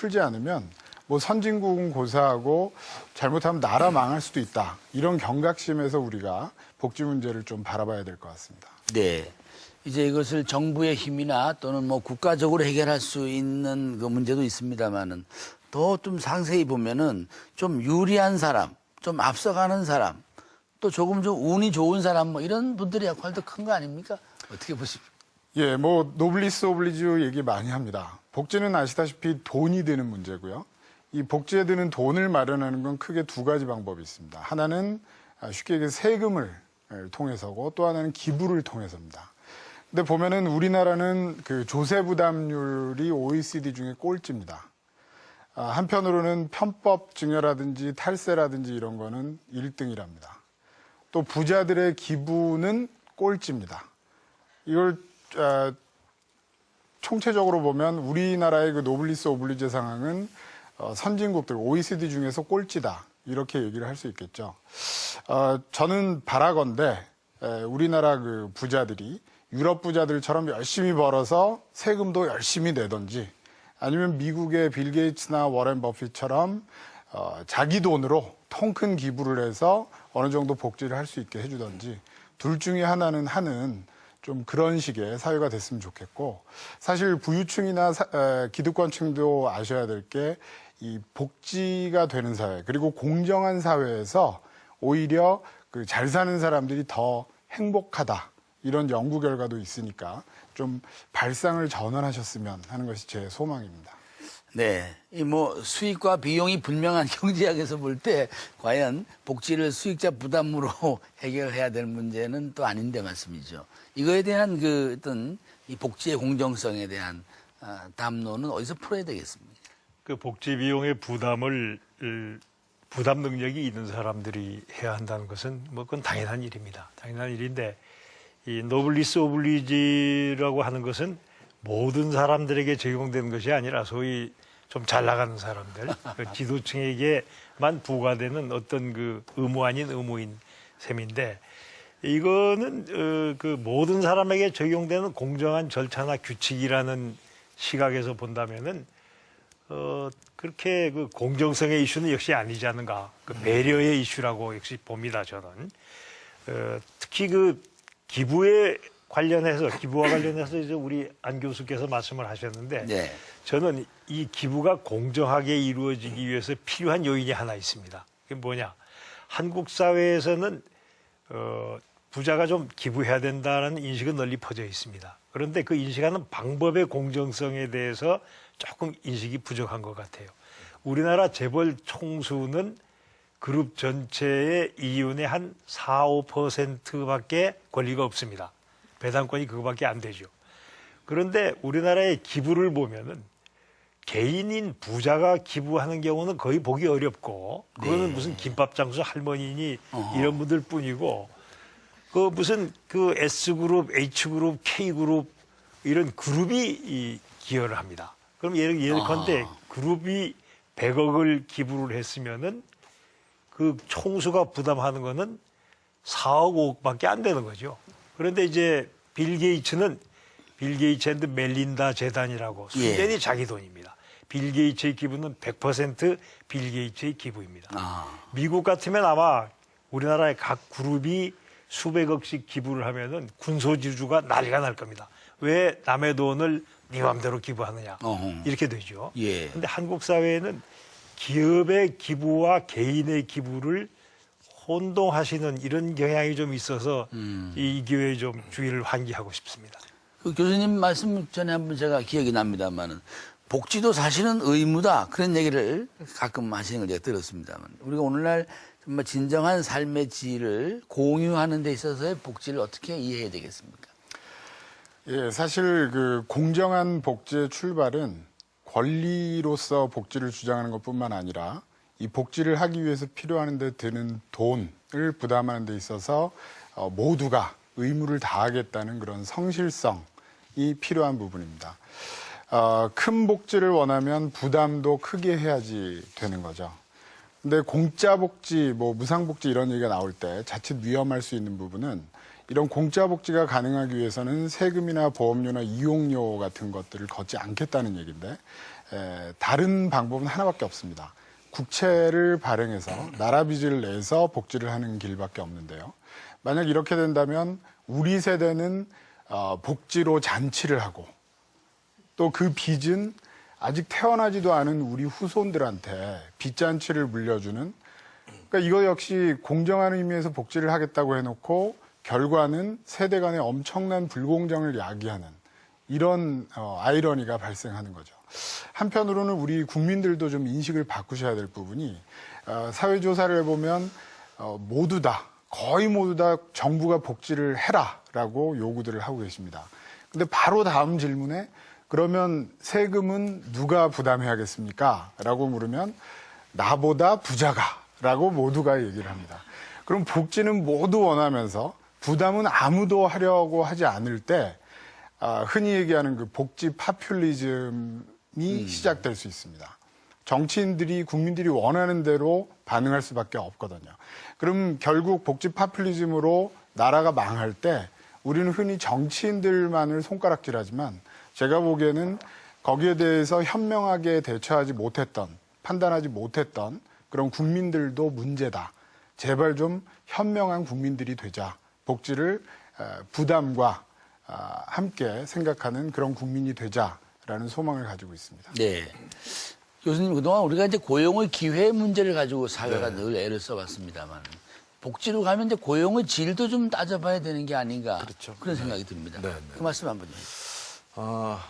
풀지 않으면 뭐 선진국은 고사하고 잘못하면 나라 망할 수도 있다. 이런 경각심에서 우리가 복지 문제를 좀 바라봐야 될 것 같습니다. 네. 이제 이것을 정부의 힘이나 또는 뭐 국가적으로 해결할 수 있는 그 문제도 있습니다만은 더 좀 상세히 보면은 좀 유리한 사람, 좀 앞서가는 사람, 또 조금 좀 운이 좋은 사람 뭐 이런 분들의 역할도 큰 거 아닙니까? 어떻게 보십니까? 예, 뭐 노블리스 오블리주 얘기 많이 합니다. 복지는 아시다시피 돈이 드는 문제고요. 이 복지에 드는 돈을 마련하는 건 크게 두 가지 방법이 있습니다. 하나는 쉽게 얘기해서 세금을 통해서고 또 하나는 기부를 통해서입니다. 근데 보면은 우리나라는 그 조세 부담률이 OECD 중에 꼴찌입니다. 한편으로는 편법 증여라든지 탈세라든지 이런 거는 1등이랍니다. 또 부자들의 기부는 꼴찌입니다. 이걸 총체적으로 보면 우리나라의 그 노블리스 오블리제 상황은 선진국들 OECD 중에서 꼴찌다 이렇게 얘기를 할 수 있겠죠. 저는 바라건대 우리나라 그 부자들이 유럽 부자들처럼 열심히 벌어서 세금도 열심히 내던지 아니면 미국의 빌 게이츠나 워렌 버핏처럼 자기 돈으로 통 큰 기부를 해서 어느 정도 복지를 할 수 있게 해주던지 둘 중에 하나는 하는 좀 그런 식의 사회가 됐으면 좋겠고 사실 부유층이나 기득권층도 아셔야 될 게 이 복지가 되는 사회 그리고 공정한 사회에서 오히려 그 잘 사는 사람들이 더 행복하다 이런 연구 결과도 있으니까 좀 발상을 전환하셨으면 하는 것이 제 소망입니다. 네. 이 뭐 수익과 비용이 분명한 경제학에서 볼 때 과연 복지를 수익자 부담으로 해결해야 될 문제는 또 아닌데 말씀이죠. 이거에 대한 그 어떤 이 복지의 공정성에 대한 담론은 어디서 풀어야 되겠습니까? 그 복지 비용의 부담을 부담 능력이 있는 사람들이 해야 한다는 것은 뭐 그건 당연한 일입니다. 당연한 일인데 이 노블리스 오블리지라고 하는 것은 모든 사람들에게 적용되는 것이 아니라 소위 좀 잘 나가는 사람들, 그 지도층에게만 부과되는 어떤 그 의무 아닌 의무인 셈인데 이거는 그 모든 사람에게 적용되는 공정한 절차나 규칙이라는 시각에서 본다면은 그렇게 그 공정성의 이슈는 역시 아니지 않는가. 그 배려의 이슈라고 역시 봅니다, 저는. 특히 그 기부와 관련해서 이제 우리 안 교수께서 말씀을 하셨는데 네. 저는 이 기부가 공정하게 이루어지기 위해서 필요한 요인이 하나 있습니다. 그게 뭐냐? 한국 사회에서는 부자가 좀 기부해야 된다는 인식은 널리 퍼져 있습니다. 그런데 그 인식하는 방법의 공정성에 대해서 조금 인식이 부족한 것 같아요. 우리나라 재벌 총수는 그룹 전체의 이윤의 한 4, 5%밖에 권리가 없습니다. 배당권이 그거밖에 안 되죠. 그런데 우리나라의 기부를 보면은 개인인 부자가 기부하는 경우는 거의 보기 어렵고 그거는 네. 무슨 김밥 장수 할머니니 이런 분들 뿐이고 그 무슨 그 S그룹, H그룹, K그룹 이런 그룹이 기여를 합니다. 그럼 예컨대 그룹이 100억을 기부를 했으면은 그 총수가 부담하는 거는 4억, 5억밖에 안 되는 거죠. 그런데 이제 빌 게이츠 앤드 멜린다 재단이라고 순전히 자기 돈입니다. 빌 게이츠의 기부는 100% 빌 게이츠의 기부입니다. 미국 같으면 아마 우리나라의 각 그룹이 수백억씩 기부를 하면은 군소지주가 난리가 날 겁니다. 왜 남의 돈을 네 맘대로 기부하느냐 이렇게 되죠. 그런데 예. 한국 사회에는 기업의 기부와 개인의 기부를 혼동하시는 이런 경향이 좀 있어서 이 기회에 좀 주의를 환기하고 싶습니다. 그 교수님 말씀 전에 한번 제가 기억이 납니다만은 복지도 사실은 의무다 그런 얘기를 가끔 하시는 걸 제가 들었습니다만 우리가 오늘날 정말 진정한 삶의 질을 공유하는 데 있어서의 복지를 어떻게 이해해야 되겠습니까? 예, 사실 그 공정한 복지의 출발은 권리로서 복지를 주장하는 것뿐만 아니라 이 복지를 하기 위해서 필요한 데 드는 돈을 부담하는 데 있어서 모두가 의무를 다하겠다는 그런 성실성이 필요한 부분입니다. 큰 복지를 원하면 부담도 크게 해야지 되는 거죠. 근데 공짜 복지, 뭐 무상 복지 이런 얘기가 나올 때 자칫 위험할 수 있는 부분은 이런 공짜 복지가 가능하기 위해서는 세금이나 보험료나 이용료 같은 것들을 걷지 않겠다는 얘기인데 다른 방법은 하나밖에 없습니다. 국채를 발행해서 나라 빚을 내서 복지를 하는 길밖에 없는데요. 만약 이렇게 된다면 우리 세대는 복지로 잔치를 하고 또 그 빚은 아직 태어나지도 않은 우리 후손들한테 빚잔치를 물려주는, 그러니까 이거 역시 공정한 의미에서 복지를 하겠다고 해놓고 결과는 세대 간의 엄청난 불공정을 야기하는 이런 아이러니가 발생하는 거죠. 한편으로는 우리 국민들도 좀 인식을 바꾸셔야 될 부분이, 사회조사를 해보면 모두 다, 거의 모두 다 정부가 복지를 해라라고 요구들을 하고 계십니다. 근데 바로 다음 질문에 그러면 세금은 누가 부담해야겠습니까? 라고 물으면 나보다 부자가 라고 모두가 얘기를 합니다. 그럼 복지는 모두 원하면서 부담은 아무도 하려고 하지 않을 때 흔히 얘기하는 그 복지 파퓰리즘이 시작될 수 있습니다. 정치인들이 국민들이 원하는 대로 반응할 수밖에 없거든요. 그럼 결국 복지 파퓰리즘으로 나라가 망할 때 우리는 흔히 정치인들만을 손가락질하지만 제가 보기에는 거기에 대해서 현명하게 대처하지 못했던, 판단하지 못했던 그런 국민들도 문제다. 제발 좀 현명한 국민들이 되자. 복지를 부담과 함께 생각하는 그런 국민이 되자라는 소망을 가지고 있습니다. 네. 교수님, 그동안 우리가 이제 고용의 기회 문제를 가지고 사회가 늘 애를 써봤습니다만 복지로 가면 이제 고용의 질도 좀 따져봐야 되는 게 아닌가. 그렇죠. 그런 생각이 듭니다. 네. 그 말씀 한번 해주세요.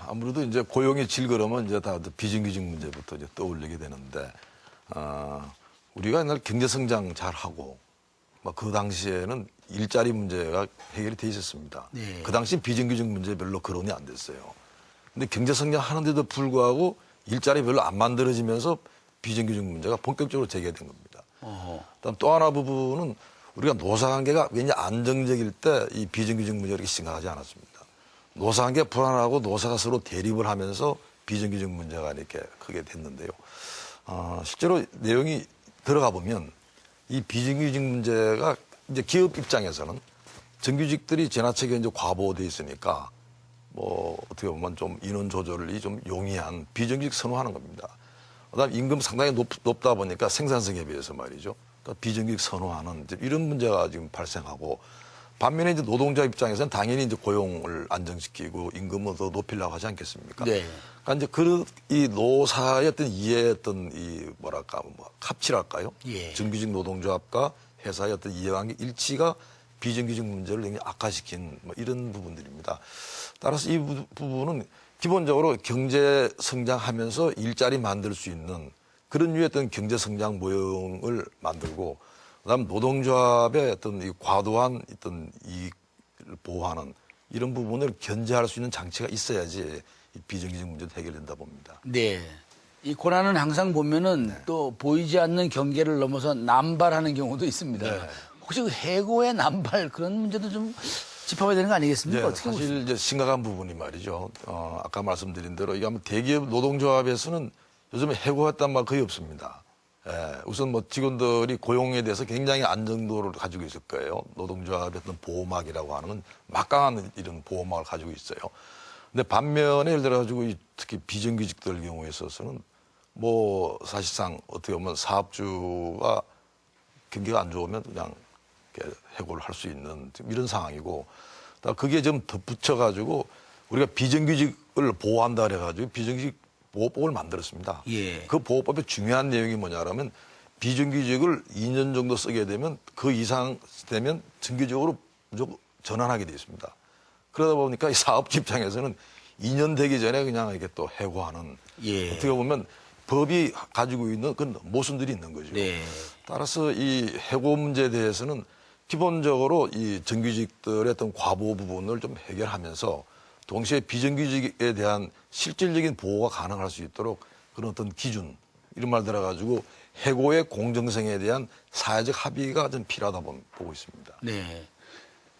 아무래도 이제 고용의 질 그러면 이제 다 비정규직 문제부터 이제 떠올리게 되는데, 우리가 옛날 경제 성장 잘 하고, 막 그 당시에는 일자리 문제가 해결이 돼 있었습니다. 네. 그 당시 비정규직 문제 별로 거론이 안 됐어요. 근데 경제 성장 하는데도 불구하고 일자리 별로 안 만들어지면서 비정규직 문제가 본격적으로 제기된 겁니다. 그다음 또 하나 부분은 우리가 노사관계가 굉장히 안정적일 때 이 비정규직 문제가 이렇게 심각하지 않았습니다. 노사관계가 불안하고 노사가 서로 대립을 하면서 비정규직 문제가 이렇게 크게 됐는데요. 실제로 내용이 들어가 보면 이 비정규직 문제가 이제 기업 입장에서는 정규직들이 지나치게 이제 과보돼 있으니까 뭐 어떻게 보면 좀 인원 조절이 좀 용이한 비정규직 선호하는 겁니다. 그다음 임금 상당히 높다 보니까 생산성에 비해서 말이죠. 그러니까 비정규직 선호하는 이런 문제가 지금 발생하고, 반면에 이제 노동자 입장에서는 당연히 이제 고용을 안정시키고 임금을 더 높이려고 하지 않겠습니까? 네. 그러니까 이제 그런 이 노사의 어떤 이해했던 이 뭐랄까 뭐 합치랄까요? 예. 정규직 노동조합과 회사의 어떤 이해관계 일치가 비정규직 문제를 굉장히 악화시킨 뭐 이런 부분들입니다. 따라서 이 부분은 기본적으로 경제 성장하면서 일자리 만들 수 있는 그런 류의 어떤 경제 성장 모형을 만들고, 그다음 노동조합의 어떤 이 과도한 어떤 이익을 보호하는 이런 부분을 견제할 수 있는 장치가 있어야지 이 비정규직 문제도 해결된다 봅니다. 네. 이 고난은 항상 보면은 또 보이지 않는 경계를 넘어서 남발하는 경우도 있습니다. 네. 혹시 그 해고의 남발 그런 문제도 좀 짚어봐야 되는 거 아니겠습니까? 어떻게 사실 보십니까? 이제 심각한 부분이 말이죠. 아까 말씀드린 대로 이게 아마 대기업 노동조합에서는 요즘에 해고했단 말 거의 없습니다. 우선 뭐 직원들이 고용에 대해서 굉장히 안정도를 가지고 있을 거예요. 노동조합의 어떤 보호막이라고 하는 막강한 이런 보호막을 가지고 있어요. 근데 반면에 예를 들어 가지고 특히 비정규직들 경우에 있어서는 뭐 사실상 어떻게 보면 사업주가 경기가 안 좋으면 그냥 이렇게 해고를 할 수 있는 이런 상황이고, 그게 좀 덧붙여 가지고 우리가 비정규직을 보호한다 그래가지고 비정규직 보호법을 만들었습니다. 예. 그 보호법의 중요한 내용이 뭐냐면 비정규직을 2년 정도 쓰게 되면 그 이상 되면 정규직으로 무조건 전환하게 돼 있습니다. 그러다 보니까 이 사업주 입장에서는 2년 되기 전에 그냥 이렇게 또 해고하는, 예. 어떻게 보면 법이 가지고 있는 그런 모순들이 있는 거죠. 네. 따라서 이 해고 문제에 대해서는 기본적으로 이 정규직들의 어떤 과보 부분을 좀 해결하면서 동시에 비정규직에 대한 실질적인 보호가 가능할 수 있도록 그런 어떤 기준, 이런 말 들어가지고 해고의 공정성에 대한 사회적 합의가 좀 필요하다 보고 있습니다. 네.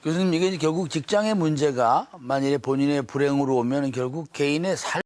교수님, 이게 결국 직장의 문제가 만일에 본인의 불행으로 오면 결국 개인의 삶